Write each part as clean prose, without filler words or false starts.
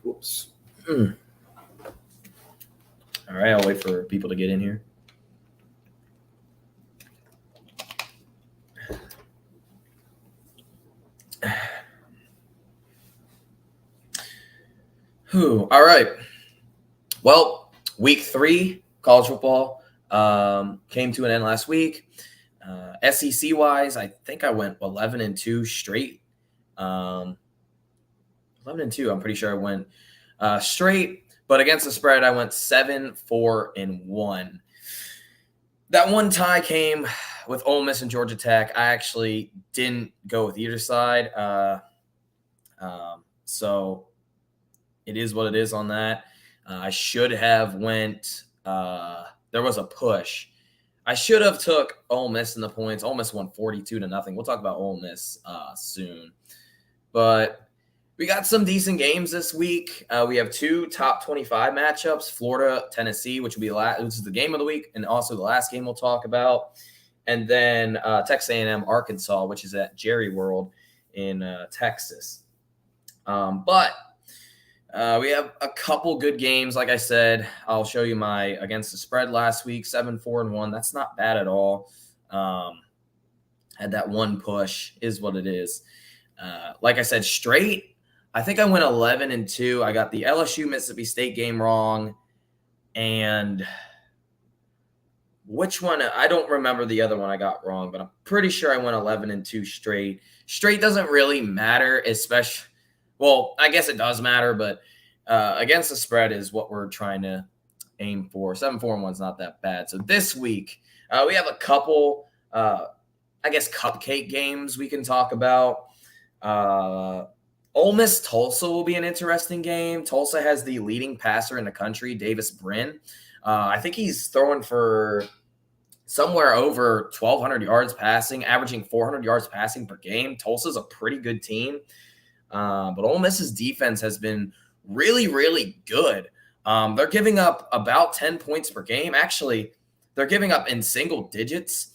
Whoops. All right, I'll wait for people to get in here. All right. Well, week 3, college football came to an end last week. SEC wise, I think I went 11-2 straight. 11-2, I'm pretty sure I went straight. But against the spread, I went 7-4-1. That one tie came with Ole Miss and Georgia Tech. I actually didn't go with either side. So it is what it is on that. I should have went there was a push. I should have took Ole Miss in the points. Ole Miss won 42-0. We'll talk about Ole Miss soon. But we got some decent games this week. We have 2 top 25 matchups, Florida, Tennessee, which will be which is the game of the week, and also the last game we'll talk about. And then Texas A&M, Arkansas, which is at Jerry World in Texas. But we have a couple good games. Like I said, I'll show you my against the spread last week, 7-4-1. That's not bad at all. Had that one push, is what it is. Like I said, straight, I think I went 11-2. I got the LSU Mississippi State game wrong. And which one? I don't remember the other one I got wrong, but I'm pretty sure I went 11-2 straight. Straight doesn't really matter, especially. Well, I guess it does matter, but against the spread is what we're trying to aim for. 7-4-1 is not that bad. So this week, we have a couple, cupcake games we can talk about. Ole Miss Tulsa will be an interesting game. Tulsa has the leading passer in the country, Davis Brin. I think he's throwing for somewhere over 1,200 yards passing, averaging 400 yards passing per game. Tulsa's a pretty good team. But Ole Miss's defense has been really, really good. They're giving up about 10 points per game. Actually, they're giving up in single digits.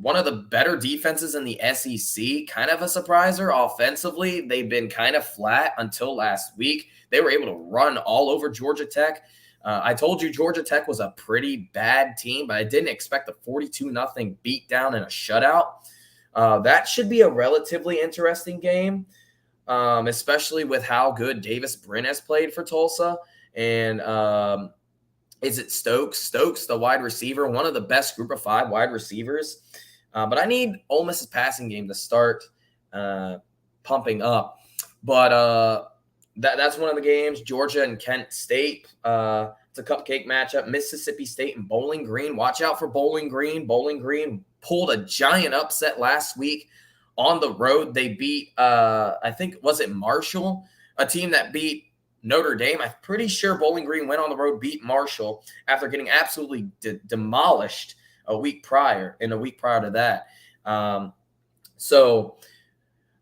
One of the better defenses in the SEC, kind of a surpriser. Offensively, they've been kind of flat until last week. They were able to run all over Georgia Tech. I told you Georgia Tech was a pretty bad team, but I didn't expect a 42-0 beatdown and a shutout. That should be a relatively interesting game, especially with how good Davis Brin has played for Tulsa. And is it Stokes? Stokes, the wide receiver, one of the best group of 5 wide receivers. But I need Ole Miss's passing game to start pumping up. But that's one of the games. Georgia and Kent State. It's a cupcake matchup. Mississippi State and Bowling Green. Watch out for Bowling Green. Bowling Green pulled a giant upset last week on the road. They beat, I think, was it Marshall? A team that beat Notre Dame. I'm pretty sure Bowling Green went on the road, beat Marshall after getting absolutely demolished a week prior to that.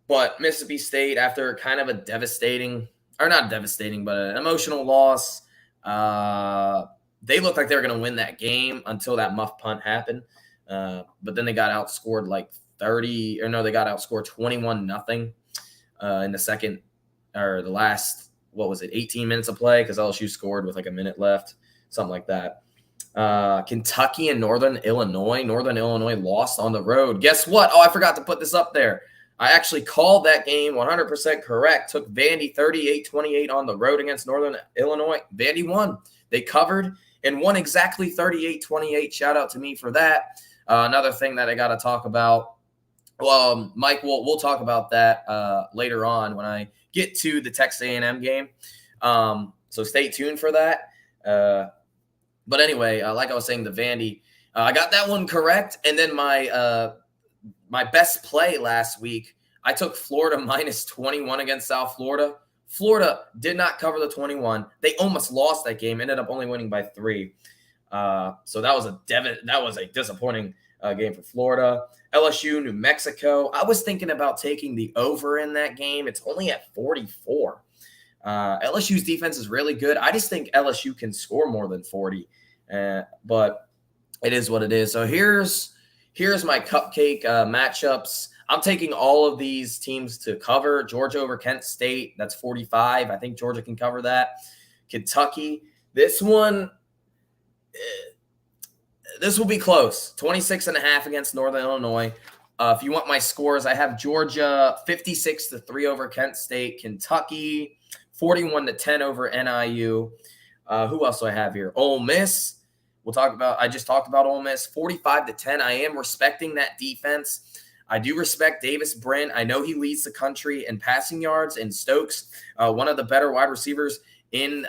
But Mississippi State, after kind of a devastating, or not devastating, but an emotional loss, they looked like they were going to win that game until that muff punt happened. But then they got outscored they got outscored 21-0 in the second, or the last, 18 minutes of play, because LSU scored with like a minute left, something like that. Kentucky and Northern Illinois. Northern Illinois lost on the road. Guess what? Oh, I forgot to put this up there. I actually called that game 100% correct. Took Vandy 38-28 on the road against Northern Illinois. Vandy won. They covered and won exactly 38-28. Shout out to me for that. Another thing that I got to talk about. Well, Mike, we'll talk about that later on when I get to the Texas A&M game. So stay tuned for that. But anyway, like I was saying, the Vandy, I got that one correct. And then my best play last week, I took Florida minus 21 against South Florida. Florida did not cover the 21. They almost lost that game, ended up only winning by 3. So that was a disappointing game for Florida. LSU, New Mexico. I was thinking about taking the over in that game. It's only at 44. LSU's defense is really good. I just think LSU can score more than 40. But it is what it is. So here's my cupcake matchups. I'm taking all of these teams to cover. Georgia over Kent State, that's 45. I think Georgia can cover that. Kentucky, this one, this will be close. 26.5 against Northern Illinois. If you want my scores, I have Georgia 56-3 over Kent State, Kentucky 41-10 over NIU. Who else do I have here? Ole Miss. I just talked about Ole Miss 45-10. I am respecting that defense. I do respect Davis Brent. I know he leads the country in passing yards, and Stokes, one of the better wide receivers in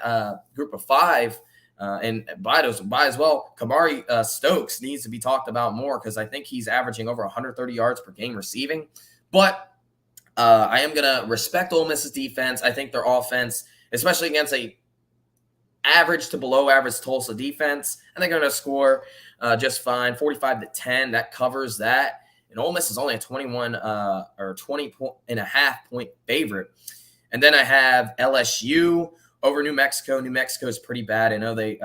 group of 5. And by as well, Kamari Stokes needs to be talked about more because I think he's averaging over 130 yards per game receiving. But I am going to respect Ole Miss's defense. I think their offense, especially against a average to below average Tulsa defense, and they're going to score just fine. 45-10, that covers that. And Ole Miss is only a 20.5 point favorite. And then I have LSU over New Mexico. New Mexico is pretty bad. I know they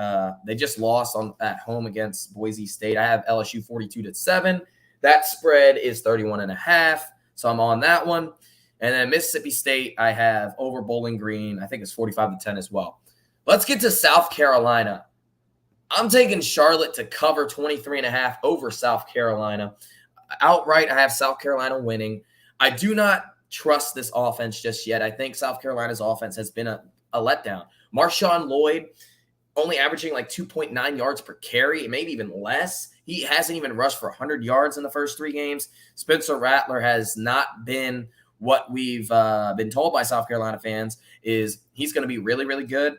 just lost at home against Boise State. I have LSU 42-7. That spread is 31.5. So I'm on that one. And then Mississippi State, I have over Bowling Green. I think it's 45-10 as well. Let's get to South Carolina. I'm taking Charlotte to cover 23.5 over South Carolina. Outright, I have South Carolina winning. I do not trust this offense just yet. I think South Carolina's offense has been a letdown. Marshawn Lloyd only averaging like 2.9 yards per carry, maybe even less. He hasn't even rushed for 100 yards in the first 3 games. Spencer Rattler has not been what we've been told by South Carolina fans is he's going to be really, really good.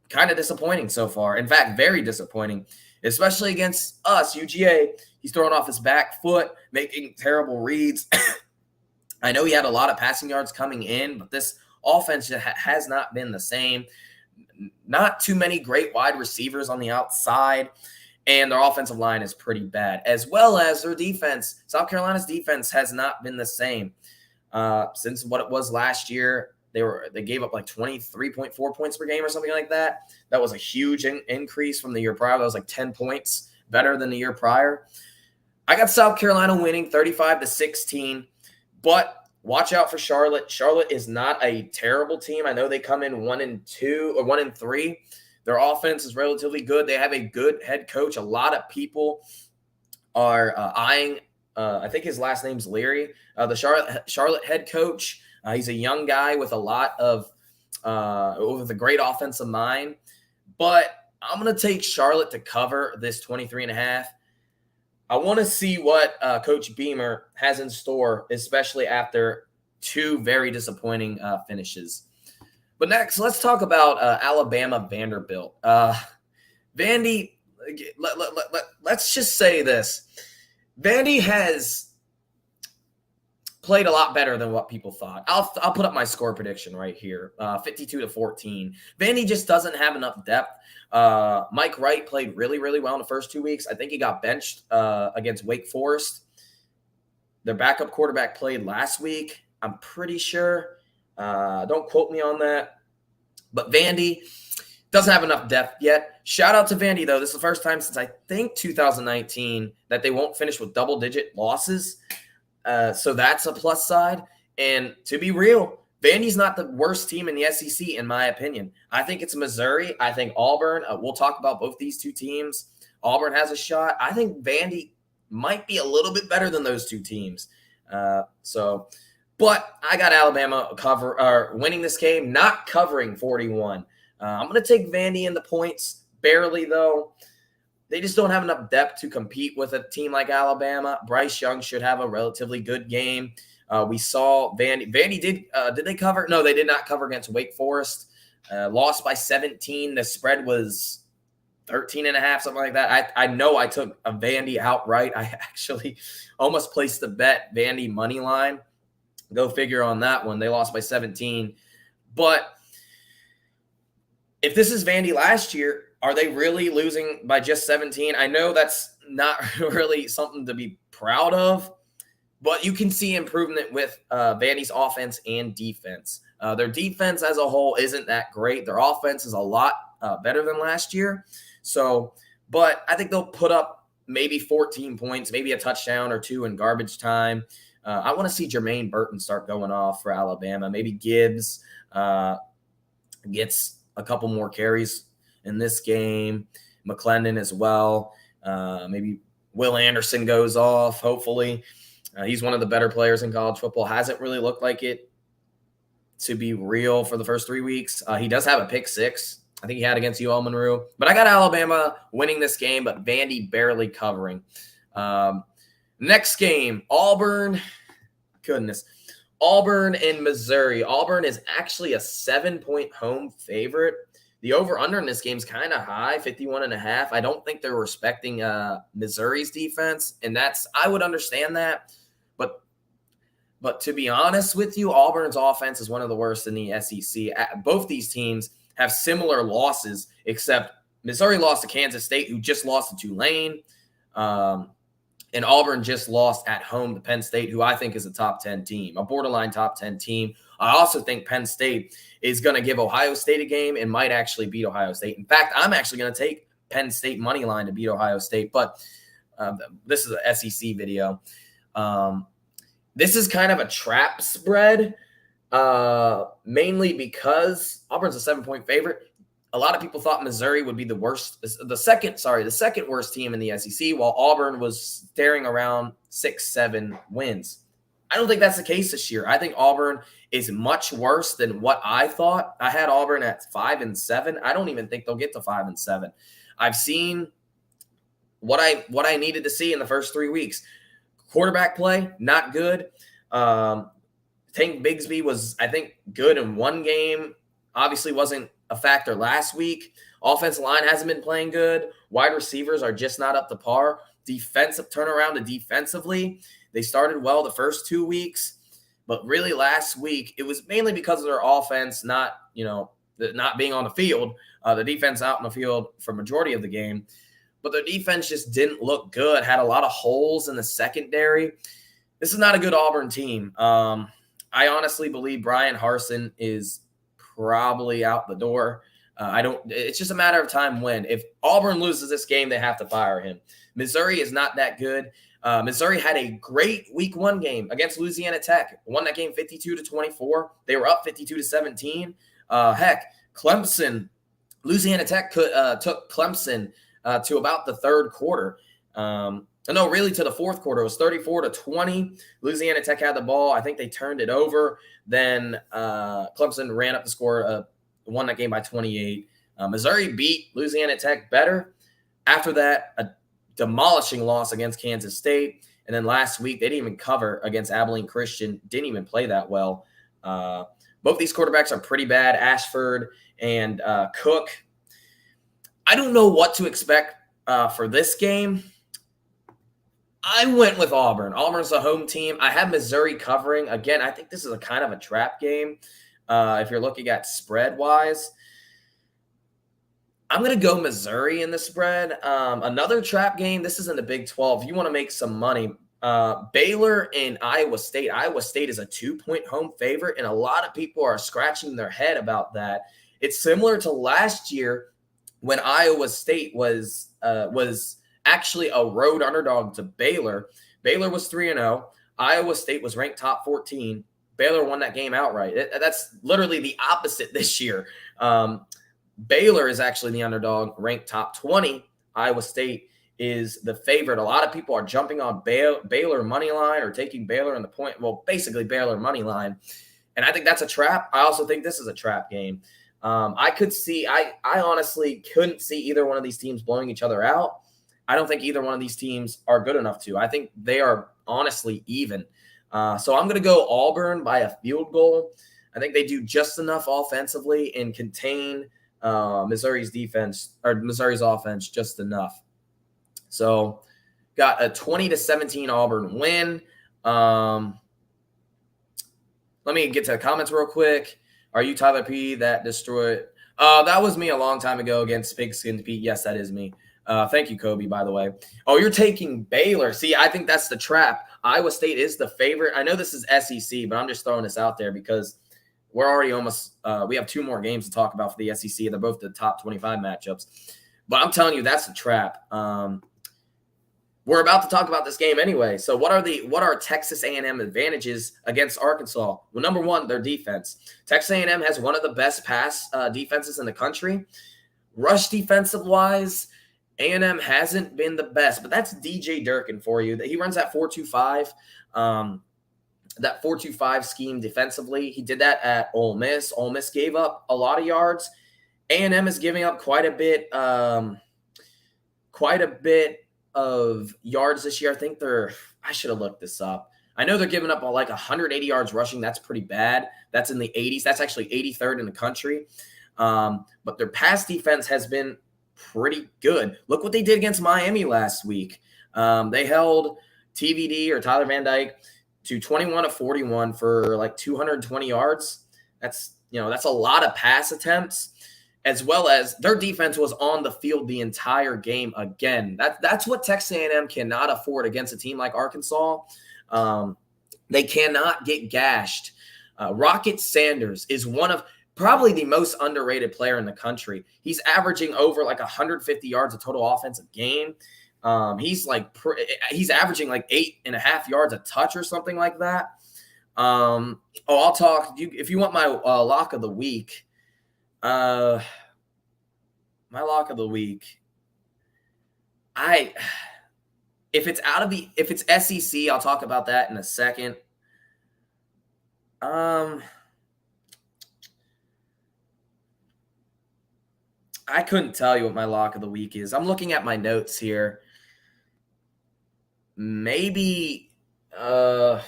Kind of disappointing so far. In fact, very disappointing, especially against us, UGA. He's throwing off his back foot, making terrible reads. I know he had a lot of passing yards coming in, but this offense has not been the same. Not too many great wide receivers on the outside, and their offensive line is pretty bad, as well as their defense. South Carolina's defense has not been the same since what it was last year. They gave up like 23.4 points per game or something like that. That was a huge increase from the year prior. That was like 10 points better than the year prior. I got South Carolina winning 35-16, but watch out for Charlotte. Charlotte is not a terrible team. I know they come in 1-2 or 1-3. Their offense is relatively good. They have a good head coach. A lot of people are eyeing. I think his last name's Leary, the Charlotte head coach. He's a young guy with a lot of with a great offensive mind. But I'm going to take Charlotte to cover this 23.5. I want to see what Coach Beamer has in store, especially after 2 very disappointing finishes. But next, let's talk about Alabama Vanderbilt. Vandy, let's just say this. Vandy has played a lot better than what people thought. I'll put up my score prediction right here, 52-14. Vandy just doesn't have enough depth. Mike Wright played really, really well in the first 2 weeks. I think he got benched against Wake Forest. Their backup quarterback played last week, I'm pretty sure. Don't quote me on that. But Vandy doesn't have enough depth yet. Shout out to Vandy, though. This is the first time since I think 2019 that they won't finish with double-digit losses. So that's a plus side. And to be real, Vandy's not the worst team in the SEC, in my opinion. I think it's Missouri. I think Auburn. We'll talk about both these 2 teams. Auburn has a shot. I think Vandy might be a little bit better than those 2 teams. But I got Alabama winning this game, not covering 41. I'm going to take Vandy in the points, barely though. They just don't have enough depth to compete with a team like Alabama. Bryce Young should have a relatively good game. We saw Vandy. Vandy did they cover? No, they did not cover against Wake Forest. Lost by 17. The spread was 13.5, something like that. I know I took a Vandy outright. I actually almost placed the bet Vandy money line. Go figure on that one. They lost by 17. But if this is Vandy last year, are they really losing by just 17? I know that's not really something to be proud of, but you can see improvement with Vandy's offense and defense. Their defense as a whole isn't that great. Their offense is a lot better than last year. But I think they'll put up maybe 14 points, maybe a touchdown or 2 in garbage time. I want to see Jermaine Burton start going off for Alabama. Maybe Gibbs gets a couple more carries in this game. McClendon as well. Maybe Will Anderson goes off, hopefully. He's one of the better players in college football. Hasn't really looked like it to be real for the first 3 weeks. He does have a pick six. I think he had against UL Monroe. But I got Alabama winning this game, but Vandy barely covering. Next game, Auburn. Goodness. Auburn and Missouri. Auburn is actually a 7-point home favorite. The over-under in this game is kind of high, 51.5. I don't think they're respecting Missouri's defense, and I would understand that. But to be honest with you, Auburn's offense is one of the worst in the SEC. Both these teams have similar losses, except Missouri lost to Kansas State, who just lost to Tulane. And Auburn just lost at home to Penn State, who I think is a top 10 team, a borderline top 10 team. I also think Penn State is going to give Ohio State a game and might actually beat Ohio State. In fact, I'm actually going to take Penn State money line to beat Ohio State. But this is an SEC video. This is kind of a trap spread, mainly because Auburn's a 7-point favorite. A lot of people thought Missouri would be the second worst team in the SEC, while Auburn was staring around 6-7 wins. I don't think that's the case this year. I think Auburn is much worse than what I thought. I had Auburn at 5-7. I don't even think they'll get to 5-7. I've seen what I needed to see in the first 3 weeks. Quarterback play, not good. Tank Bigsby was, I think, good in one game. Obviously wasn't a factor last week. Offensive line hasn't been playing good. Wide receivers are just not up to par. Defensive turnaround to defensively. They started well the first 2 weeks, but really last week, it was mainly because of their offense not being on the field. The defense out in the field for majority of the game. But their defense just didn't look good, had a lot of holes in the secondary. This is not a good Auburn team. I honestly believe Brian Harsin is probably out the door. It's just a matter of time when. If Auburn loses this game, they have to fire him. Missouri is not that good. Missouri had a great week 1 game against Louisiana Tech. Won that game 52-24. They were up 52-17. Clemson, Louisiana Tech took Clemson to about the third quarter. Really to the fourth quarter. It was 34-20. Louisiana Tech had the ball. I think they turned it over. Then Clemson ran up the score, won that game by 28. Missouri beat Louisiana Tech better. After that, a demolishing loss against Kansas State. And then last week, they didn't even cover against Abilene Christian. Didn't even play that well. Both these quarterbacks are pretty bad, Ashford and Cook. I don't know what to expect for this game. I went with Auburn. Auburn's a home team. I have Missouri covering. Again, I think this is a kind of a trap game if you're looking at spread-wise. I'm going to go Missouri in the spread. Another trap game. This is in the Big 12. If you want to make some money, Baylor and Iowa State. Iowa State is a 2-point home favorite, and a lot of people are scratching their head about that. It's similar to last year when Iowa State was actually a road underdog to Baylor. Baylor was 3-0. Iowa State was ranked top 14. Baylor won that game outright. That's literally the opposite this year. Baylor is actually the underdog, ranked top 20. Iowa State is the favorite. A lot of people are jumping on Baylor money line or taking Baylor in the point. Well, basically Baylor money line. And I think that's a trap. I also think this is a trap game. I honestly couldn't see either one of these teams blowing each other out. I don't think either one of these teams are good enough to. I think they are honestly even. So I'm going to go Auburn by a field goal. I think they do just enough offensively and contain Missouri's defense or Missouri's offense just enough. So got a 20-17 Auburn win. Let me get to the comments real quick. Are you Tyler P. that destroyed? That was me a long time ago against Pigskin Pete. Yes, that is me. Thank you, Kobe, by the way. Oh, you're taking Baylor. See, I think that's the trap. Iowa State is the favorite. I know this is SEC, but I'm just throwing this out there because we're already almost we have 2 more games to talk about for the SEC. They're both the top 25 matchups. But I'm telling you, that's the trap. we're about to talk about this game anyway. So what are Texas A&M advantages against Arkansas? Well, number one, their defense. Texas A&M has one of the best pass defenses in the country. Rush defensive wise, A&M hasn't been the best, but that's DJ Durkin for you. He runs that 4-2-5. That 4-2-5 scheme defensively. He did that at Ole Miss. Ole Miss gave up a lot of yards. A&M is giving up quite a bit of yards this year. I think I should have looked this up. I know they're giving up like 180 yards rushing. That's pretty bad. That's in the 80s. That's actually 83rd in the country. But their pass defense has been pretty good. Look what they did against Miami last week. They held TVD or Tyler Van Dyke to 21 of 41 for like 220 yards. That's a lot of pass attempts, as well as their defense was on the field the entire game again. That's what Texas A&M cannot afford against a team like Arkansas. They cannot get gashed. Rocket Sanders is one of probably the most underrated player in the country. He's averaging over like 150 yards of total offensive game. He's averaging like 8.5 yards a touch or something like that. I'll talk if you want my lock of the week. My lock of the week. If it's SEC, I'll talk about that in a second. I couldn't tell you what my lock of the week is. I'm looking at my notes here. Maybe TCU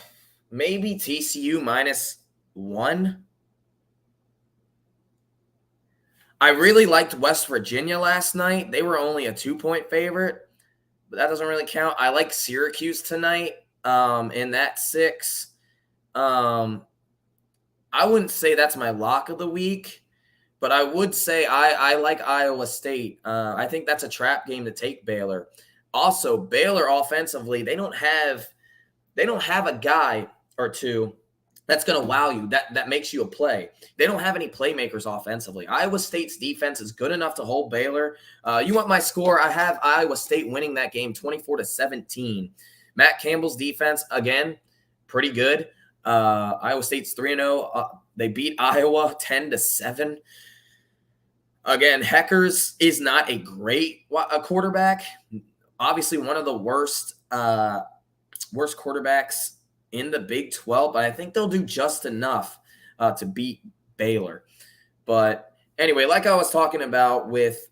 -1. I really liked West Virginia last night. They were only a 2-point favorite, but that doesn't really count. I like Syracuse tonight in that 6. I wouldn't say that's my lock of the week. But I would say I like Iowa State. I think that's a trap game to take Baylor. Also, Baylor offensively, they don't have a guy or two that's going to wow you, that makes you a play. They don't have any playmakers offensively. Iowa State's defense is good enough to hold Baylor. You want my score? I have Iowa State winning that game 24-17. Matt Campbell's defense, again, pretty good. Iowa State's 3-0. They beat Iowa 10-7. Again, Heckers is not a great quarterback. Obviously, one of the worst quarterbacks in the Big 12, but I think they'll do just enough to beat Baylor. But anyway, like I was talking about with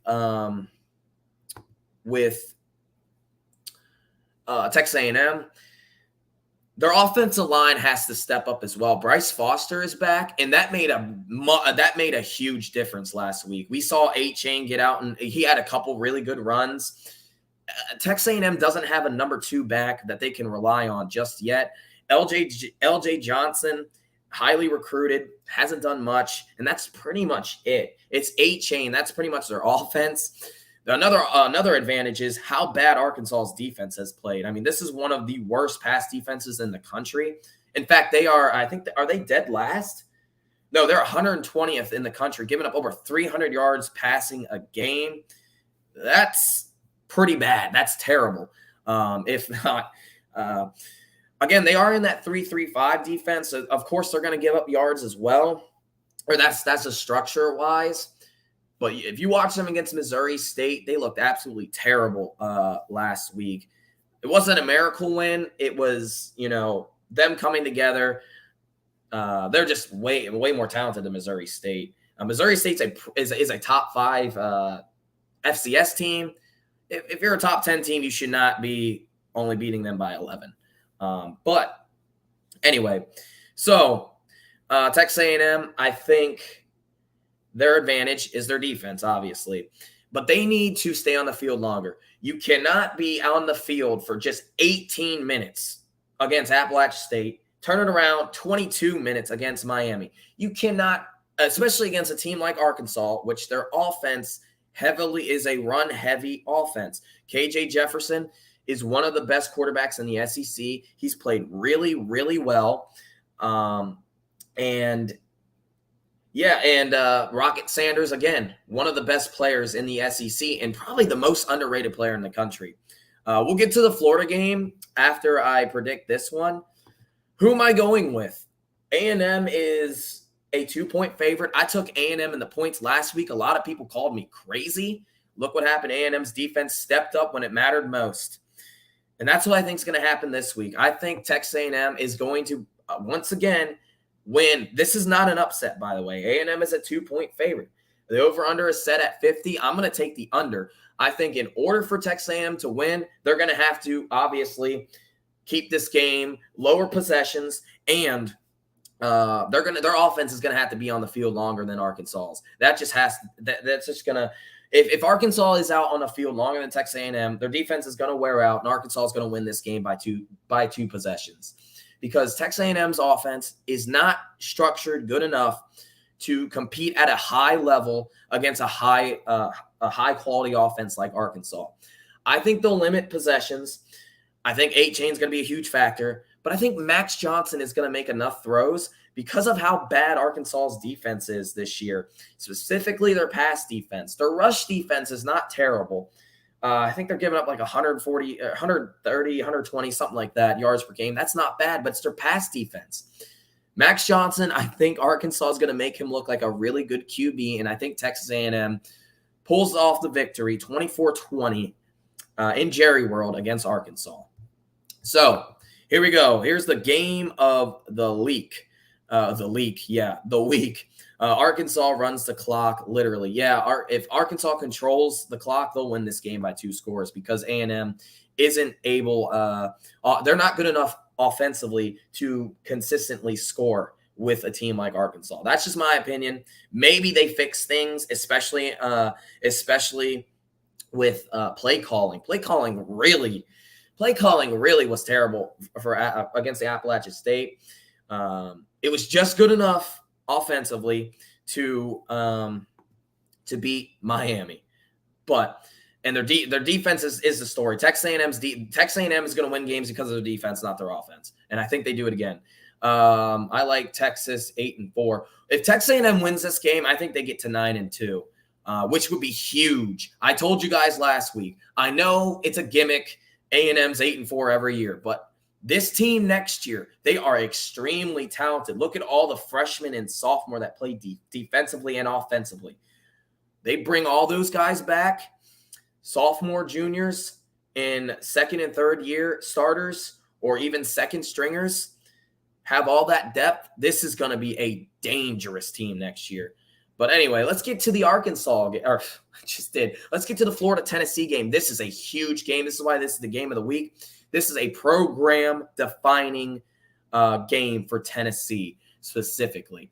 Texas A&M, their offensive line has to step up as well. Bryce Foster is back, and that made a huge difference last week. We saw A-Chain get out, and he had a couple really good runs. Texas A&M doesn't have a number 2 back that they can rely on just yet. LJ Johnson, highly recruited, hasn't done much, and that's pretty much it. It's A-Chain. That's pretty much their offense. Another advantage is how bad Arkansas's defense has played. I mean, this is one of the worst pass defenses in the country. In fact, are they dead last? No, they're 120th in the country, giving up over 300 yards passing a game. That's pretty bad. That's terrible. If not, again, they are in that 3-3-5 defense. So of course, they're going to give up yards as well. Or that's a structure-wise. But if you watch them against Missouri State, they looked absolutely terrible last week. It wasn't a miracle win. It was, them coming together. They're just way more talented than Missouri State. Missouri State is a top 5 FCS team. If you're a top 10 team, you should not be only beating them by 11. But anyway, so Texas A&M, I think their advantage is their defense, obviously. But they need to stay on the field longer. You cannot be on the field for just 18 minutes against Appalachian State, turn it around 22 minutes against Miami. You cannot, especially against a team like Arkansas, which their offense heavily is a run-heavy offense. KJ Jefferson is one of the best quarterbacks in the SEC. He's played really, really well. Rocket Sanders, again, one of the best players in the SEC and probably the most underrated player in the country. We'll get to the Florida game after I predict this one. Who am I going with? A&M is a 2-point favorite. I took A&M in the points last week. A lot of people called me crazy. Look what happened. A&M's defense stepped up when it mattered most. And that's what I think is going to happen this week. I think Texas A&M is going to, once again, win. This is not an upset, by the way. A&M is a 2-point favorite. The over-under is set at 50. I'm going to take the under. I think in order for Texas A&M to win, they're going to have to, obviously, keep this game, lower possessions, and their offense is going to have to be on the field longer than Arkansas's. That's just going to – if Arkansas is out on the field longer than Texas A&M, their defense is going to wear out, and Arkansas is going to win this game by two possessions, because Texas A&M's offense is not structured good enough to compete at a high level against a high quality offense like Arkansas. I think they'll limit possessions. I think 8-chain is going to be a huge factor, but I think Max Johnson is going to make enough throws because of how bad Arkansas's defense is this year, specifically their pass defense. Their rush defense is not terrible. I think they're giving up like 140, 130, 120, something like that, yards per game. That's not bad, but it's their pass defense. Max Johnson, I think Arkansas is going to make him look like a really good QB, and I think Texas A&M pulls off the victory 24-20 in Jerry World against Arkansas. So here we go. Here's the game of the week. Arkansas runs the clock, literally. If Arkansas controls the clock, they'll win this game by 2 scores because A&M isn't able they're not good enough offensively to consistently score with a team like Arkansas. That's just my opinion. Maybe they fix things, especially with play calling. Play calling really was terrible for against the Appalachian State. It was just good enough offensively to beat Miami, and their defense is the story. Texas A&M is going to win games because of their defense, not their offense, and I think they do it again. I like Texas 8-4. If Texas A&M wins this game, I think they get to 9-2, which would be huge. I told you guys last week. I know it's a gimmick. A&M's 8-4 every year, but this team next year, they are extremely talented. Look at all the freshmen and sophomore that play defensively and offensively. They bring all those guys back, sophomore, juniors, in second and third year starters, or even second stringers, have all that depth. This is going to be a dangerous team next year. But anyway, let's get to the Let's get to the Florida-Tennessee game. This is a huge game. This is why this is the game of the week. This is a program-defining game for Tennessee specifically.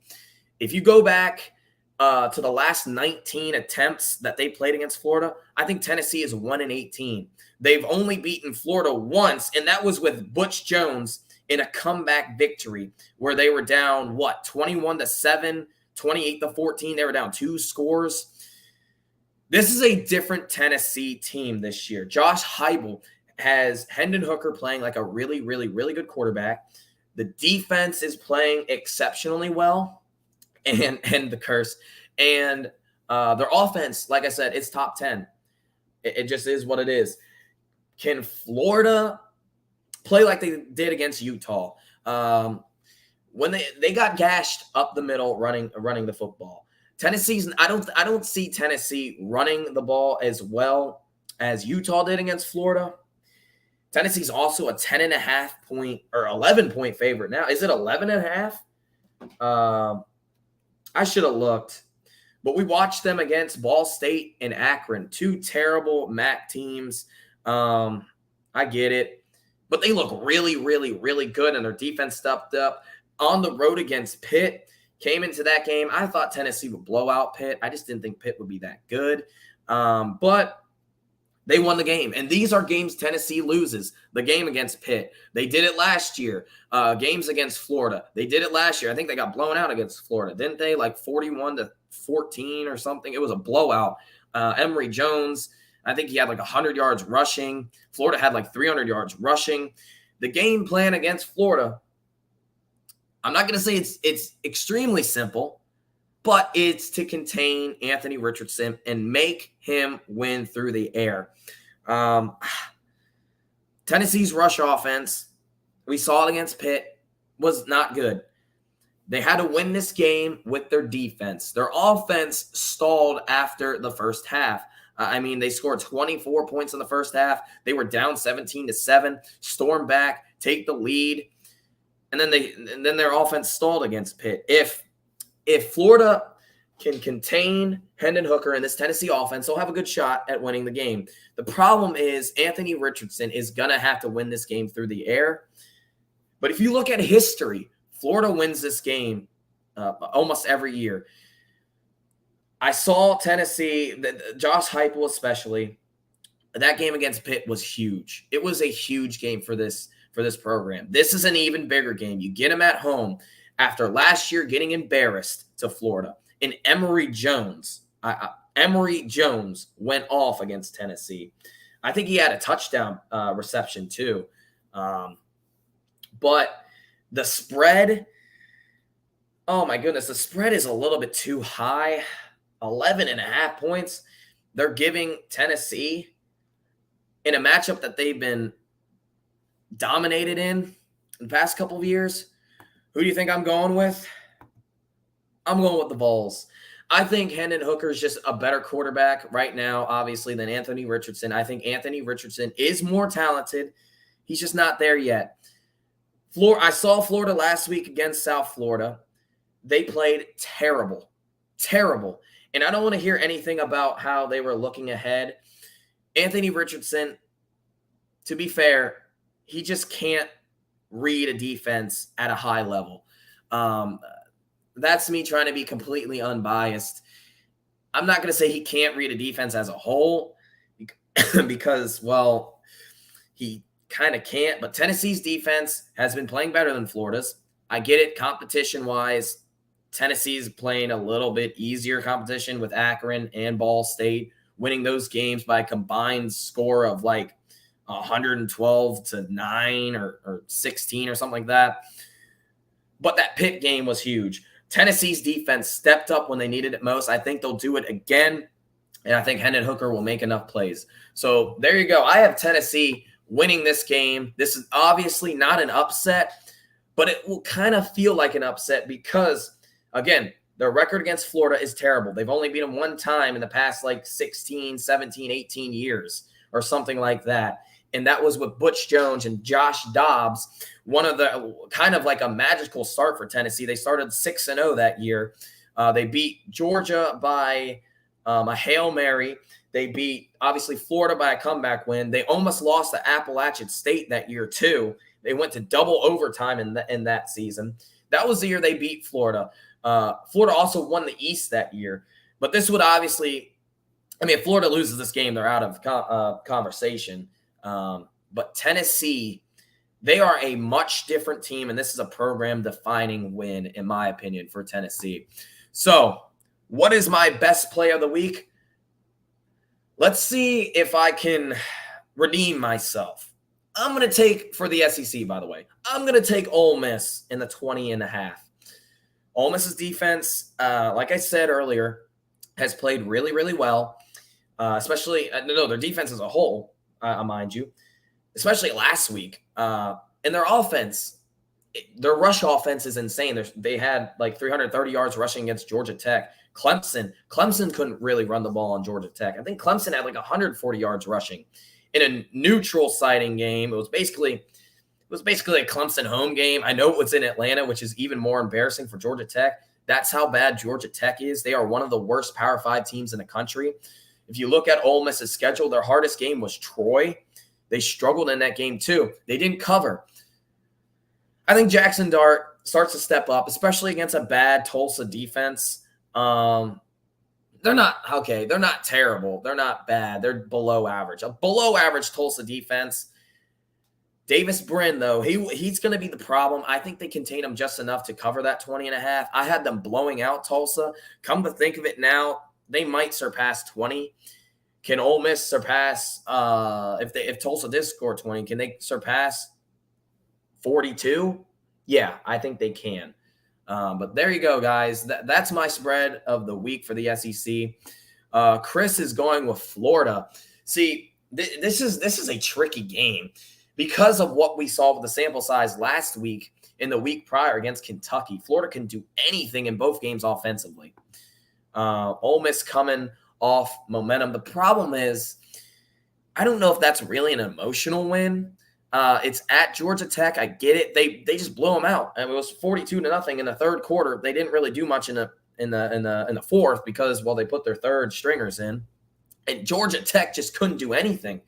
If you go back to the last 19 attempts that they played against Florida, I think Tennessee is 1-18. They've only beaten Florida once, and that was with Butch Jones in a comeback victory where they were down, 21-7, 28-14. They were down 2 scores. This is a different Tennessee team this year. Josh Heupel has Hendon Hooker playing like a really, really, really good quarterback. The defense is playing exceptionally well, and the curse. And their offense, like I said, it's top 10. It just is what it is. Can Florida play like they did against Utah? When they got gashed up the middle running the football. Tennessee's I don't see Tennessee running the ball as well as Utah did against Florida. Tennessee's also a 10.5 point or 11-point favorite now. Is it 11.5? I should have looked. But we watched them against Ball State and Akron, 2 terrible MAC teams. I get it. But they look really, really, really good, and their defense stepped up. On the road against Pitt, came into that game. I thought Tennessee would blow out Pitt. I just didn't think Pitt would be that good. But they won the game. And these are games Tennessee loses. The game against Pitt. They did it last year. Games against Florida. They did it last year. I think they got blown out against Florida. Didn't they? Like 41-14 or something. It was a blowout. Emory Jones, I think he had like 100 yards rushing. Florida had like 300 yards rushing. The game plan against Florida, I'm not going to say it's extremely simple, but it's to contain Anthony Richardson and make him win through the air. Tennessee's rush offense, we saw it against Pitt, was not good. They had to win this game with their defense. Their offense stalled after the first half. I mean, they scored 24 points in the first half. They were down 17-7, storm back, take the lead, and then their offense stalled against Pitt. If Florida can contain Hendon Hooker and this Tennessee offense, they'll have a good shot at winning the game. The problem is Anthony Richardson is going to have to win this game through the air. But if you look at history, Florida wins this game almost every year. I saw Tennessee, Josh Heupel especially, that game against Pitt was huge. It was a huge game for this program. This is an even bigger game. You get them at home after last year getting embarrassed to Florida. And Emory Jones went off against Tennessee. I think he had a touchdown reception too. But the spread, oh my goodness, the spread is a little bit too high. 11.5 points. They're giving Tennessee in a matchup that they've been dominated in the past couple of years. Who do you think I'm going with? I'm going with the Vols. I think Hendon Hooker is just a better quarterback right now, obviously, than Anthony Richardson. I think Anthony Richardson is more talented. He's just not there yet. I saw Florida last week against South Florida. They played terrible. And I don't want to hear anything about how they were looking ahead. Anthony Richardson, to be fair, he just can't read a defense at a high level. That's me trying to be completely unbiased. I'm not going to say he can't read a defense as a whole because, well, he kind of can't. But Tennessee's defense has been playing better than Florida's. I get it competition-wise. Tennessee's playing a little bit easier competition with Akron and Ball State, winning those games by a combined score of like 112-9 or 16 or something like that. But that Pitt game was huge. Tennessee's defense stepped up when they needed it most. I think they'll do it again, and I think Hendon Hooker will make enough plays. So there you go. I have Tennessee winning this game. This is obviously not an upset, but it will kind of feel like an upset because, again, their record against Florida is terrible. They've only beat them one time in the past like 16, 17, 18 years or something like that. And that was with Butch Jones and Josh Dobbs, one of the kind of like a magical start for Tennessee. They started 6-0 that year. They beat Georgia by a Hail Mary. They beat, obviously, Florida by a comeback win. They almost lost to Appalachian State that year, too. They went to double overtime in that season. That was the year they beat Florida. Florida also won the East that year. But this would obviously – I mean, if Florida loses this game, they're out of conversation. But Tennessee, they are a much different team, and this is a program-defining win, in my opinion, for Tennessee. So, what is my best play of the week? Let's see if I can redeem myself. I'm going to take, for the SEC, by the way, I'm going to take Ole Miss in the 20.5. Ole Miss's defense, like I said earlier, has played really, really well, especially their defense as a whole, mind you, especially last week. And their offense, their rush offense is insane. They had like 330 yards rushing against Georgia Tech. Clemson couldn't really run the ball on Georgia Tech. I think Clemson had like 140 yards rushing in a neutral sighting game. It was basically a Clemson home game. I know it was in Atlanta, which is even more embarrassing for Georgia Tech. That's how bad Georgia Tech is. They are one of the worst Power 5 teams in the country. If you look at Ole Miss's schedule, their hardest game was Troy. They struggled in that game too. They didn't cover. I think Jackson Dart starts to step up, especially against a bad Tulsa defense. They're not terrible. They're not bad. They're below average. A below average Tulsa defense. Davis Brin, though, he's going to be the problem. I think they contain him just enough to cover that 20.5. I had them blowing out Tulsa. Come to think of it now, they might surpass 20. Can Ole Miss surpass if Tulsa did score 20, can they surpass 42? Yeah, I think they can. But there you go, guys. That's my spread of the week for the SEC. Chris is going with Florida. See, this is a tricky game because of what we saw with the sample size last week in the week prior against Kentucky. Florida can do anything in both games offensively. Ole Miss coming off momentum. The problem is, I don't know if that's really an emotional win. It's at Georgia Tech. I get it. They just blew them out. And it was 42-0 in the third quarter. They didn't really do much in the fourth because, well, they put their third stringers in. And Georgia Tech just couldn't do anything.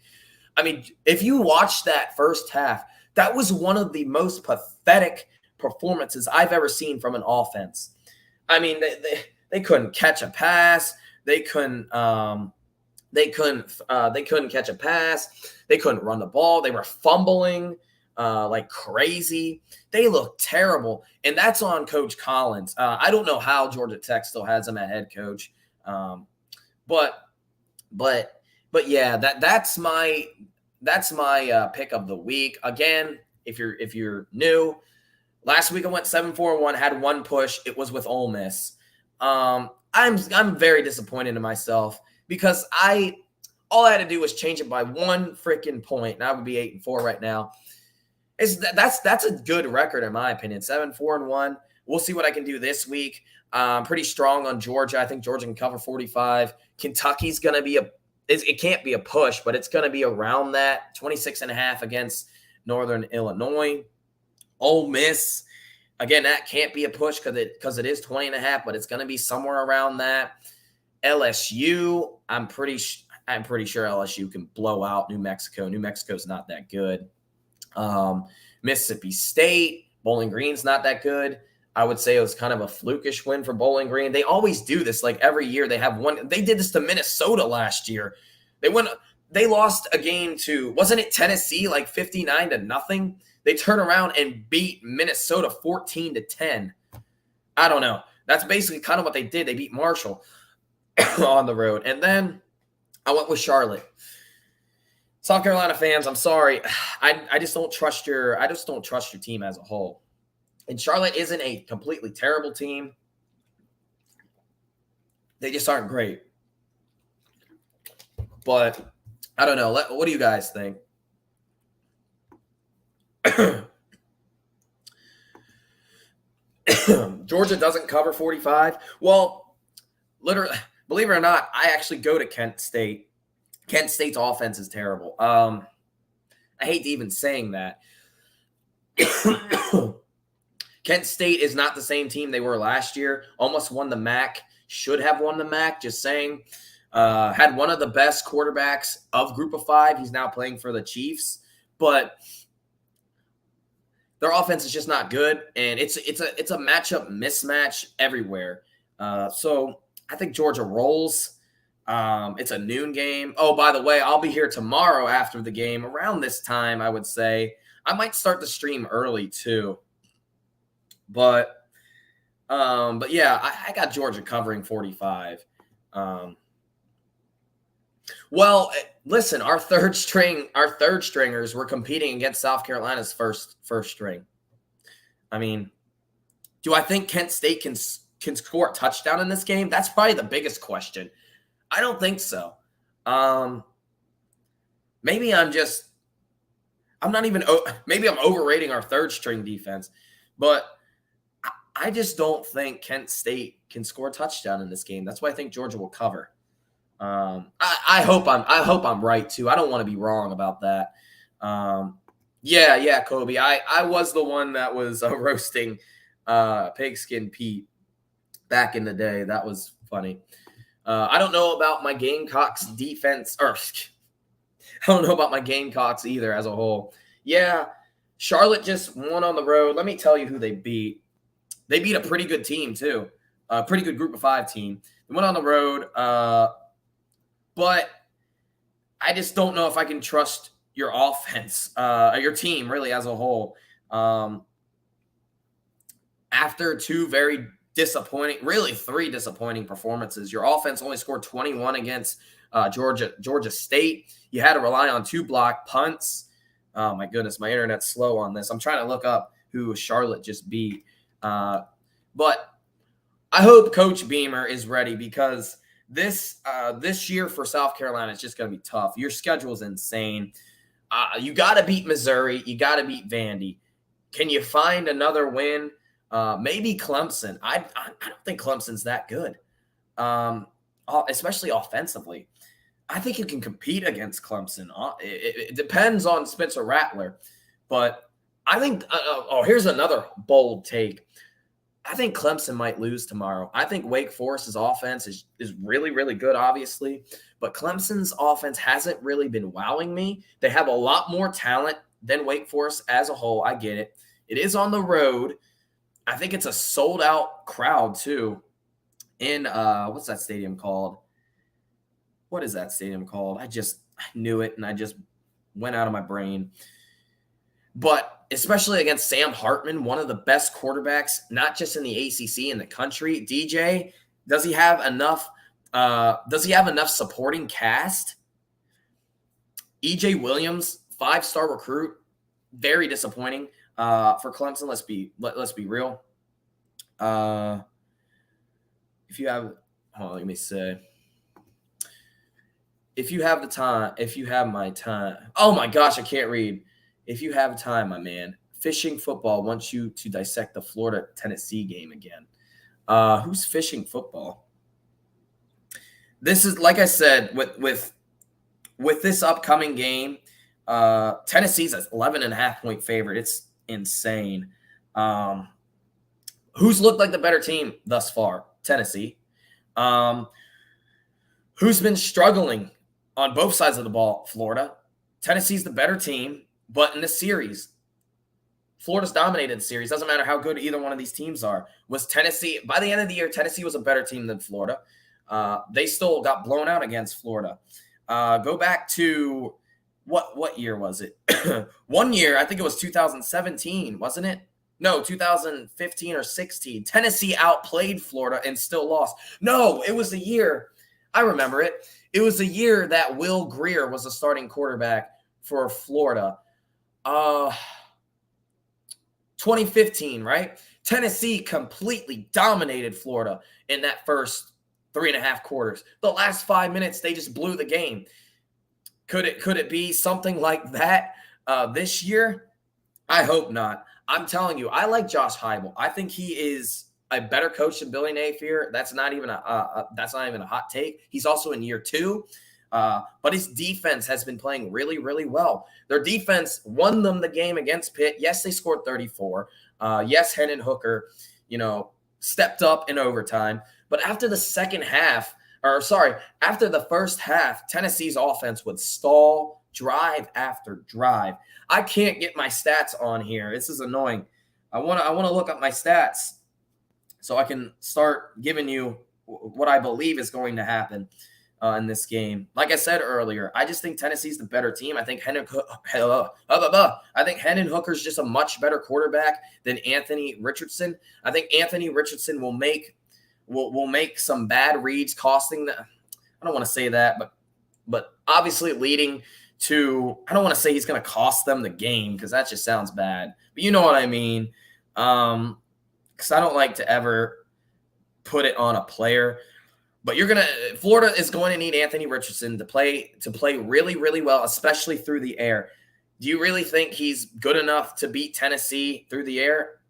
I mean, if you watch that first half, that was one of the most pathetic performances I've ever seen from an offense. I mean, they couldn't catch a pass. They couldn't catch a pass. They couldn't run the ball. They were fumbling like crazy. They looked terrible, and that's on Coach Collins. I don't know how Georgia Tech still has him at head coach, but yeah, that's my pick of the week. Again, if you're new, last week I went 7-4-1, had one push. It was with Ole Miss. I'm very disappointed in myself because all I had to do was change it by one freaking point, and I would be 8-4 right now. That's a good record in my opinion. 7-4-1. We'll see what I can do this week. Pretty strong on Georgia. I think Georgia can cover 45. Kentucky's going to be it can't be a push, but it's going to be around that 26.5 against Northern Illinois. Ole Miss, again, that can't be a push because it is 20.5, but it's going to be somewhere around that. LSU, I'm pretty sure LSU can blow out New Mexico. New Mexico's not that good. Mississippi State, Bowling Green's not that good. I would say it was kind of a flukish win for Bowling Green. They always do this. Like every year they have one. They did this to Minnesota last year. They lost a game to, wasn't it Tennessee, like 59-0? They turn around and beat Minnesota 14-10. I don't know. That's basically kind of what they did. They beat Marshall on the road. And then I went with Charlotte. South Carolina fans, I'm sorry. I just don't trust your team as a whole. And Charlotte isn't a completely terrible team. They just aren't great. But I don't know. What do you guys think? Georgia doesn't cover 45. Well, literally, believe it or not, I actually go to Kent State. Kent State's offense is terrible. I hate even saying that. Kent State is not the same team they were last year. Almost won the MAC. Should have won the MAC, just saying. Had one of the best quarterbacks of Group of Five. He's now playing for the Chiefs. But their offense is just not good. And it's a matchup mismatch everywhere. So I think Georgia rolls. It's a noon game. Oh, by the way, I'll be here tomorrow after the game. Around this time, I would say. I might start the stream early, too. But yeah, I got Georgia covering 45. Well, listen, our third stringers were competing against South Carolina's first string. I mean, do I think Kent State can score a touchdown in this game? That's probably the biggest question. I don't think so. Maybe I'm overrating our third string defense, but I just don't think Kent State can score a touchdown in this game. That's why I think Georgia will cover. I hope I'm right too. I don't want to be wrong about that. Yeah, Kobe. I was the one that was roasting Pigskin Pete back in the day. That was funny. I don't know about my Gamecocks defense, or I don't know about my Gamecocks either as a whole. Yeah, Charlotte just won on the road. Let me tell you who they beat. They beat a pretty good team, too. A pretty good Group of Five team. They went on the road, but I just don't know if I can trust your offense, your team, really, as a whole. After two very disappointing, really three disappointing performances, your offense only scored 21 against Georgia State. You had to rely on 2 block punts. Oh, my goodness, my internet's slow on this. I'm trying to look up who Charlotte just beat. But I hope Coach Beamer is ready because this year for South Carolina is just going to be tough. Your schedule is insane. You got to beat Missouri. You got to beat Vandy. Can you find another win? Maybe Clemson. I don't think Clemson's that good, especially offensively. I think you can compete against Clemson. It depends on Spencer Rattler, but I think. Here's another bold take. I think Clemson might lose tomorrow. I think Wake Forest's offense is really, really good, obviously, but Clemson's offense hasn't really been wowing me. They have a lot more talent than Wake Forest as a whole. I get it. It is on the road. I think it's a sold-out crowd, too, in what's that stadium called? What is that stadium called? I knew it, and I just went out of my brain. But especially against Sam Hartman, one of the best quarterbacks, not just in the ACC, in the country. DJ, does he have enough supporting cast? EJ Williams, 5-star recruit, very disappointing for Clemson. Let's be real. If you have, let me say. If you have my time. Oh my gosh, I can't read. If you have time, my man, Fishing Football wants you to dissect the Florida-Tennessee game again. Who's Fishing Football? This is, like I said, with this upcoming game, Tennessee's an 11.5-point favorite. It's insane. Who's looked like the better team thus far? Tennessee. Who's been struggling on both sides of the ball? Florida. Tennessee's the better team. But in the series, Florida's dominated the series. Doesn't matter how good either one of these teams are. Was Tennessee, by the end of the year, Tennessee was a better team than Florida. They still got blown out against Florida. Go back to, what year was it? One year, I think it was 2017, wasn't it? No, 2015 or 16. Tennessee outplayed Florida and still lost. No, it was the year. I remember it. It was the year that Will Grier was the starting quarterback for Florida. 2015, right? Tennessee completely dominated Florida in that first 3.5 quarters. The last 5 minutes, they just blew the game. Could it be something like that this year? I hope not. I'm telling you, I like Josh Heupel. I think he is a better coach than Billy Napier. That's not even a hot take. He's also in year 2. But his defense has been playing really, really well. Their defense won them the game against Pitt. Yes, they scored 34. Yes, Hendon Hooker, stepped up in overtime. But after the first half, Tennessee's offense would stall drive after drive. I can't get my stats on here. This is annoying. I want to look up my stats so I can start giving you what I believe is going to happen in this game. Like I said earlier, I just think Tennessee's the better team. I think Hendon Hooker's just a much better quarterback than Anthony Richardson. I think Anthony Richardson will make some bad reads, costing the. I don't want to say that, but obviously leading to. I don't want to say he's going to cost them the game because that just sounds bad. But you know what I mean. Because I don't like to ever put it on a player. But Florida is going to need Anthony Richardson to play really, really well, especially through the air. Do you really think he's good enough to beat Tennessee through the air?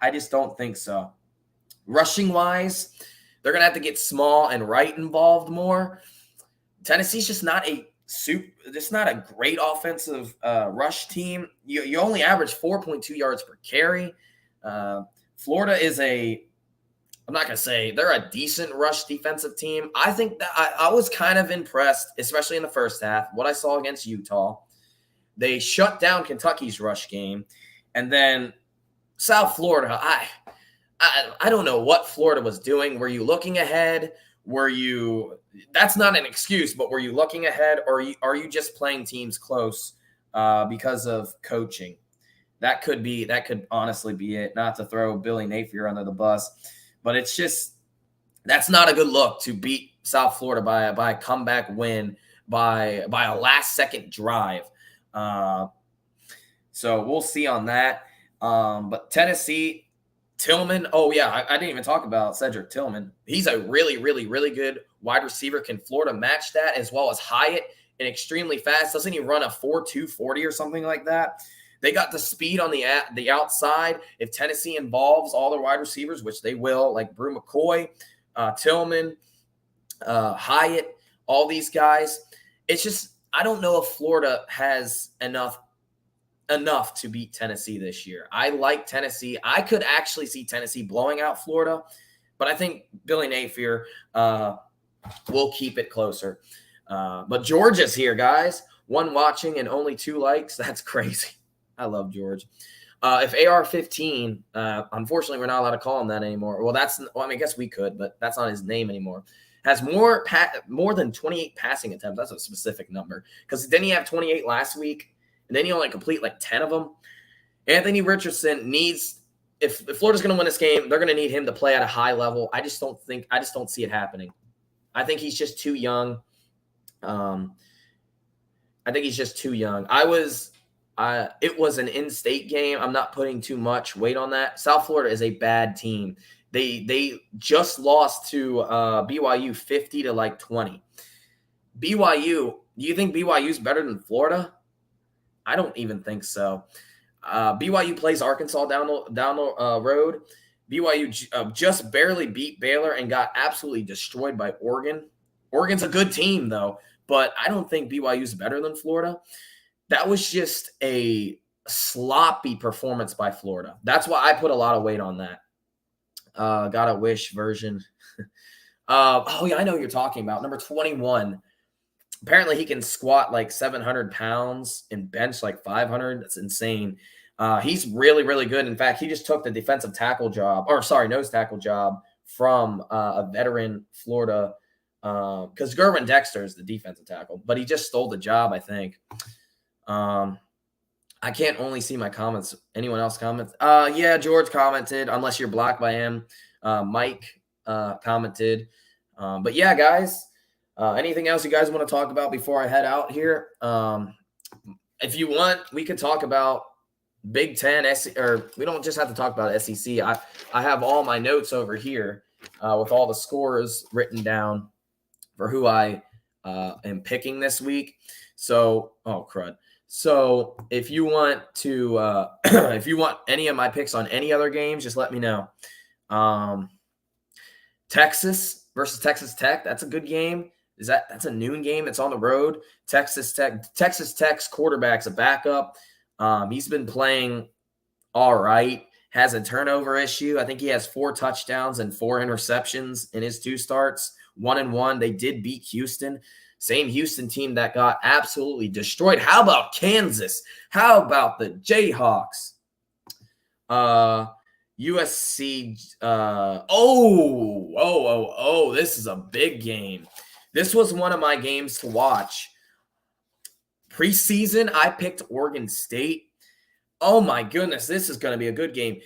I just don't think so. Rushing wise, they're going to have to get Small and Wright involved more. Tennessee's just not a great offensive rush team. You only average 4.2 yards per carry. Florida is I'm not going to say they're a decent rush defensive team. I think that I was kind of impressed, especially in the first half, what I saw against Utah. They shut down Kentucky's rush game. And then South Florida, I don't know what Florida was doing. Were you looking ahead? That's not an excuse, but were you looking ahead, or are you just playing teams close because of coaching? That could honestly be it, not to throw Billy Napier under the bus. But it's just that's not a good look to beat South Florida by a comeback win by a last-second drive. So we'll see on that. But Tennessee, Tillman, I didn't even talk about Cedric Tillman. He's a really, really, really good wide receiver. Can Florida match that as well as Hyatt and extremely fast. Doesn't he run a 4.2 40 or something like that? They got the speed on the outside. If Tennessee involves all their wide receivers, which they will, like Brew McCoy, Tillman, Hyatt, all these guys, it's just I don't know if Florida has enough to beat Tennessee this year. I like Tennessee. I could actually see Tennessee blowing out Florida, but I think Billy Napier will keep it closer. But Georgia's here, guys. 1 watching and only 2 likes. That's crazy. I love George. If AR-15, unfortunately, we're not allowed to call him that anymore. Well, I guess we could, but that's not his name anymore. Has more than 28 passing attempts. That's a specific number. Because didn't he have 28 last week? And then he only complete like 10 of them. Anthony Richardson needs, if Florida's going to win this game, they're going to need him to play at a high level. I just don't see it happening. I think he's just too young. It was an in-state game. I'm not putting too much weight on that. South Florida is a bad team. They just lost to BYU 50-20. BYU, do you think BYU is better than Florida? I don't even think so. BYU plays Arkansas down the road. BYU just barely beat Baylor and got absolutely destroyed by Oregon. Oregon's a good team, though, but I don't think BYU is better than Florida. That was just a sloppy performance by Florida. That's why I put a lot of weight on that. Got a wish version. Oh, yeah, I know what you're talking about. Number 21. Apparently, he can squat like 700 pounds and bench like 500. That's insane. He's really, really good. In fact, he just took the defensive tackle job, nose tackle job from a veteran Florida, because Gerwin Dexter is the defensive tackle, but he just stole the job, I think. I can't only see my comments. Anyone else comments? Yeah, George commented, unless you're blocked by him. Mike commented. But yeah, guys, anything else you guys want to talk about before I head out here? If you want, we could talk about Big Ten, or we don't just have to talk about SEC. I have all my notes over here with all the scores written down for who I am picking this week. So, oh, crud. So if you want to, if you want any of my picks on any other games, just let me know. Texas versus Texas Tech. That's a good game. That's a noon game. It's on the road. Texas Tech's quarterback's a backup. He's been playing all right. Has a turnover issue. I think he has 4 touchdowns and 4 interceptions in his 2 starts. 1-1. They did beat Houston. Same Houston team that got absolutely destroyed. How about Kansas? How about the Jayhawks? USC. This is a big game. This was one of my games to watch. Preseason, I picked Oregon State. Oh, my goodness. This is going to be a good game.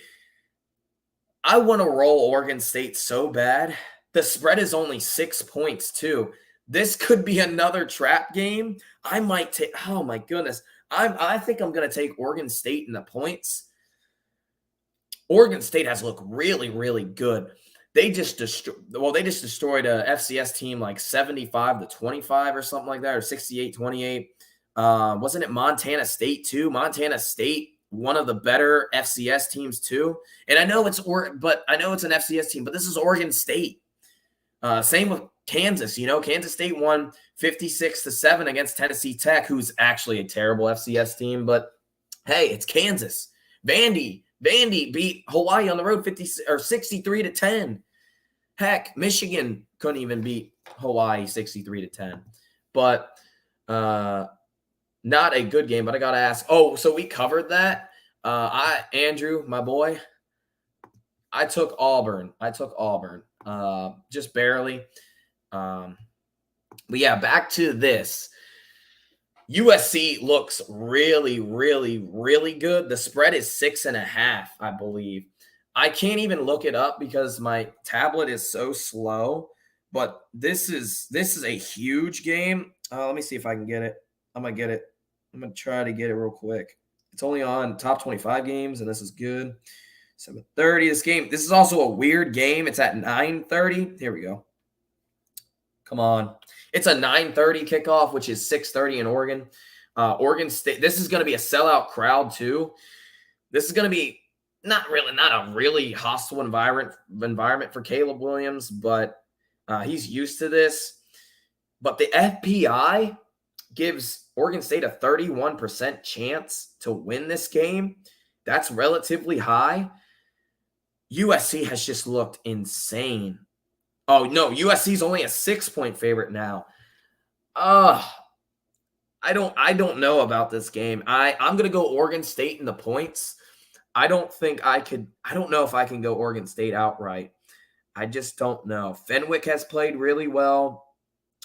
I want to roll Oregon State so bad. The spread is only 6 points, too. This could be another trap game. I might take – oh, my goodness. I think I'm going to take Oregon State in the points. Oregon State has looked really, really good. They just destroyed a FCS team like 75-25 or something like that, or 68-28. Wasn't it Montana State too? Montana State, one of the better FCS teams too. And I know it's an FCS team, but this is Oregon State. Same with Kansas. Kansas State won 56-7 against Tennessee Tech, who's actually a terrible FCS team. But hey, it's Kansas. Vandy beat Hawaii on the road 63-10. Heck, Michigan couldn't even beat Hawaii 63-10. But not a good game. But I gotta ask. Oh, so we covered that. Andrew, my boy, I took Auburn. Just barely. But yeah, back to this. USC looks really, really, really good. The spread is 6.5, I believe. I can't even look it up because my tablet is so slow. But this is a huge game. Let me see if I can get it. I'm gonna get it. I'm gonna try to get it real quick. It's only on top 25 games, and this is good. 7:30. This is also a weird game. It's at 9:30. Here we go. Come on. It's a 9:30 kickoff, which is 6:30 in Oregon. Oregon State. This is going to be a sellout crowd too. This is going to be not a really hostile environment for Caleb Williams, but he's used to this. But the FPI gives Oregon State a 31% chance to win this game. That's relatively high. USC has just looked insane. Oh, no, USC is only a 6-point favorite now. I don't know about this game. I'm going to go Oregon State in the points. I don't know if I can go Oregon State outright. I just don't know. Fenwick has played really well.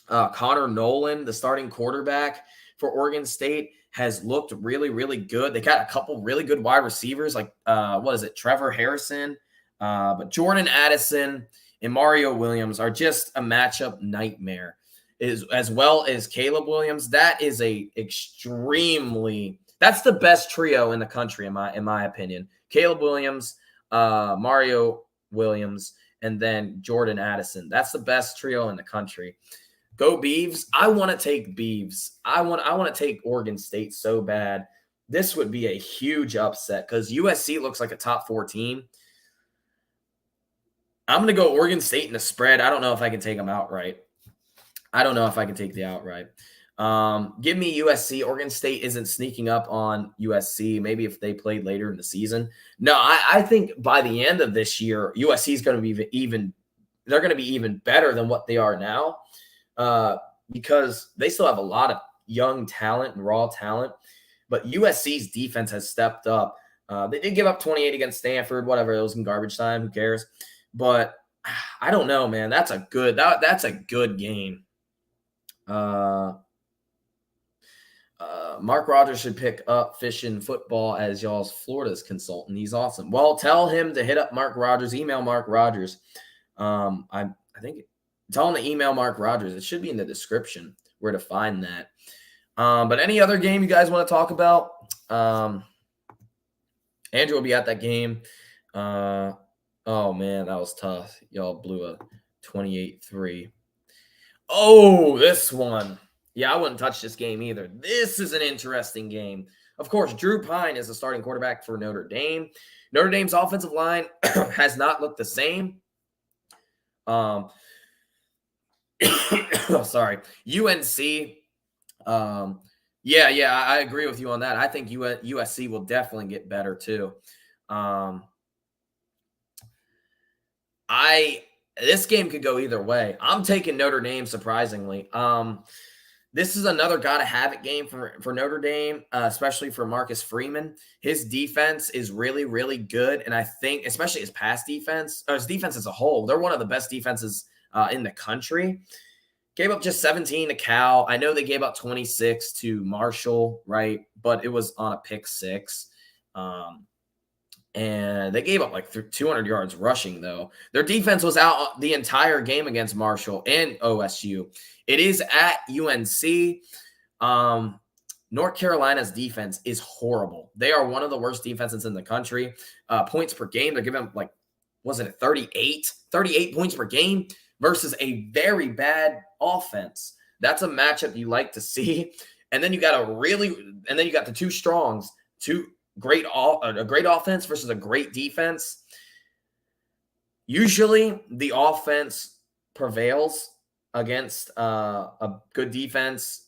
Connor Nolan, the starting quarterback for Oregon State, has looked really, really good. They got a couple really good wide receivers like, Trevor Harrison. But Jordan Addison and Mario Williams are just a matchup nightmare. As well as Caleb Williams. That is that's the best trio in the country, in my opinion. Caleb Williams, Mario Williams, and then Jordan Addison. That's the best trio in the country. Go Beavs. I want to take Beavs. I want to take Oregon State so bad. This would be a huge upset because USC looks like a top 4 team. I'm going to go Oregon State in the spread. I don't know if I can take them outright. I don't know if I can take the outright. Give me USC. Oregon State isn't sneaking up on USC. Maybe if they played later in the season. No, I think by the end of this year, USC is going to be they're going to be even better than what they are now. Because they still have a lot of young talent and raw talent, but USC's defense has stepped up. They did give up 28 against Stanford, whatever. It was in garbage time. Who cares? But I don't know, man. That's a good game. Mark Rogers should pick up fishing football as y'all's Florida's consultant. He's awesome. Well, tell him to hit up Mark Rogers. Email Mark Rogers. I think tell him to email Mark Rogers. It should be in the description where to find that. But any other game you guys want to talk about? Andrew will be at that game. Oh, man, that was tough. Y'all blew a 28-3. Oh, this one. Yeah, I wouldn't touch this game either. This is an interesting game. Of course, Drew Pine is the starting quarterback for Notre Dame. Notre Dame's offensive line has not looked the same. Sorry. UNC. Yeah, I agree with you on that. I think USC will definitely get better too. This game could go either way. I'm taking Notre Dame, surprisingly. This is another gotta-have-it game for Notre Dame, especially for Marcus Freeman. His defense is really, really good, and I think, especially his pass defense, or his defense as a whole, they're one of the best defenses in the country. Gave up just 17 to Cal. I know they gave up 26 to Marshall, right? But it was on a pick 6. And they gave up like 200 yards rushing, though. Their defense was out the entire game against Marshall and OSU. It is at UNC. North Carolina's defense is horrible. They are one of the worst defenses in the country. Points per game, they're giving like, wasn't it 38? 38 points per game versus a very bad offense. That's a matchup you like to see. And then you got the two strongs, a great offense versus a great defense. Usually the offense prevails against a good defense.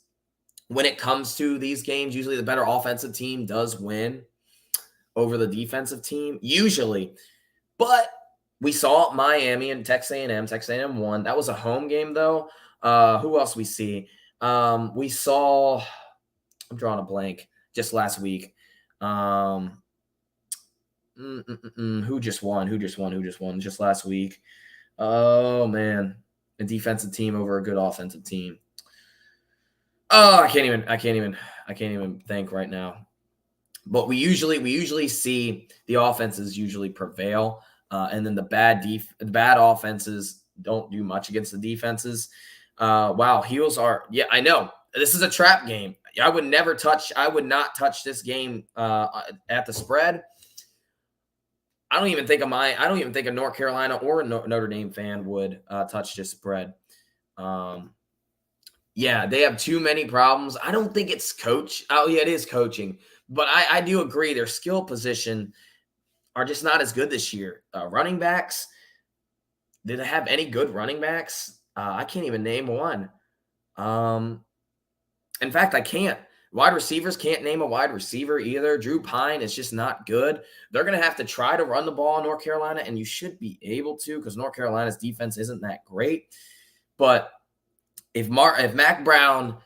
When it comes to these games, usually the better offensive team does win over the defensive team, usually. But we saw Miami and Texas A&M. Texas A&M won. That was a home game, though. Who else we see? We saw – I'm drawing a blank just last week. Who just won just last week? Oh, man. A defensive team over a good offensive team. Oh, I can't even think right now. But we usually see the offenses usually prevail, and then the bad offenses don't do much against the defenses. Wow, heels are – yeah, I know. This is a trap game. I would not touch this game at the spread. I don't even think a North Carolina or a Notre Dame fan would touch this spread. Yeah, they have too many problems. I don't think it's coach. Oh, yeah, it is coaching. But I do agree their skill position are just not as good this year. Running backs, did they have any good running backs? I can't even name one. Um, in fact, I can't. Wide receivers can't name a wide receiver either. Drew Pine is just not good. They're going to have to try to run the ball in North Carolina, and you should be able to because North Carolina's defense isn't that great. But if Mac Brown,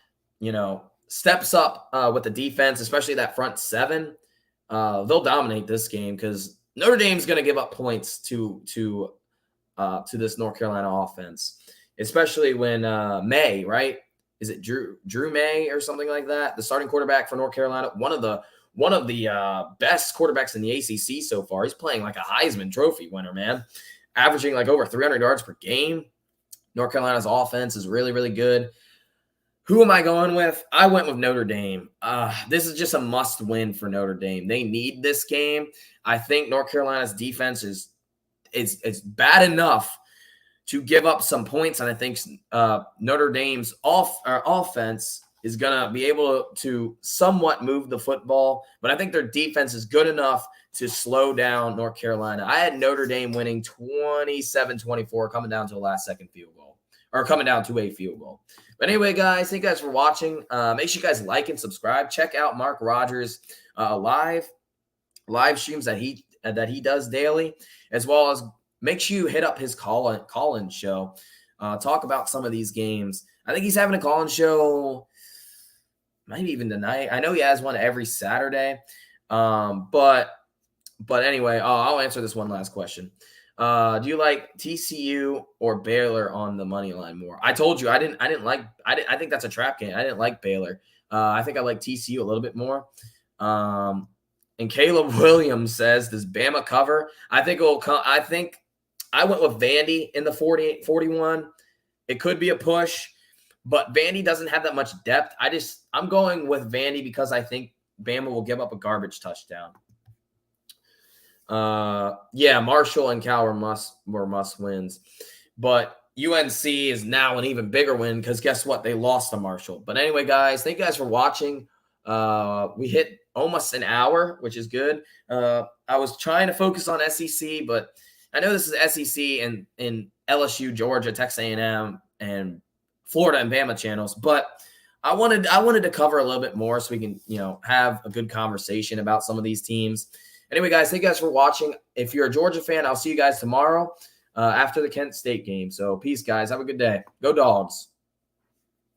steps up with the defense, especially that front seven, they'll dominate this game because Notre Dame's going to give up points to this North Carolina offense, especially when May, right? Is it Drew May or something like that? The starting quarterback for North Carolina, one of the best quarterbacks in the ACC so far. He's playing like a Heisman Trophy winner, man, averaging like over 300 yards per game. North Carolina's offense is really, really good. Who am I going with? I went with Notre Dame. This is just a must win for Notre Dame. They need this game. I think North Carolina's defense is bad enough to give up some points, and I think Notre Dame's offense is going to be able to somewhat move the football, but I think their defense is good enough to slow down North Carolina. I had Notre Dame winning 27-24, coming down to a last-second field goal, or coming down to a field goal. But anyway, guys, thank you guys for watching. Make sure you guys like and subscribe. Check out Mark Rogers' live streams that he does daily, as well as make sure you hit up his call-in show. Talk about some of these games. I think he's having a call-in show maybe even tonight. I know he has one every Saturday. But anyway, I'll answer this one last question. Do you like TCU or Baylor on the money line more? I told you I think that's a trap game. I didn't like Baylor. I think I like TCU a little bit more. And Caleb Williams says, does Bama cover? I think I went with Vandy in the 48-41. It could be a push, but Vandy doesn't have that much depth. I'm going with Vandy because I think Bama will give up a garbage touchdown. Yeah, Marshall and Cal were must wins, but UNC is now an even bigger win because guess what? They lost to Marshall. But anyway, guys, thank you guys for watching. We hit almost an hour, which is good. I was trying to focus on SEC, but I know this is SEC and in LSU, Georgia, Texas A&M, and Florida and Bama channels, but I wanted to cover a little bit more so we can, have a good conversation about some of these teams. Anyway, guys, thank you guys for watching. If you're a Georgia fan, I'll see you guys tomorrow after the Kent State game. So peace, guys. Have a good day. Go Dogs.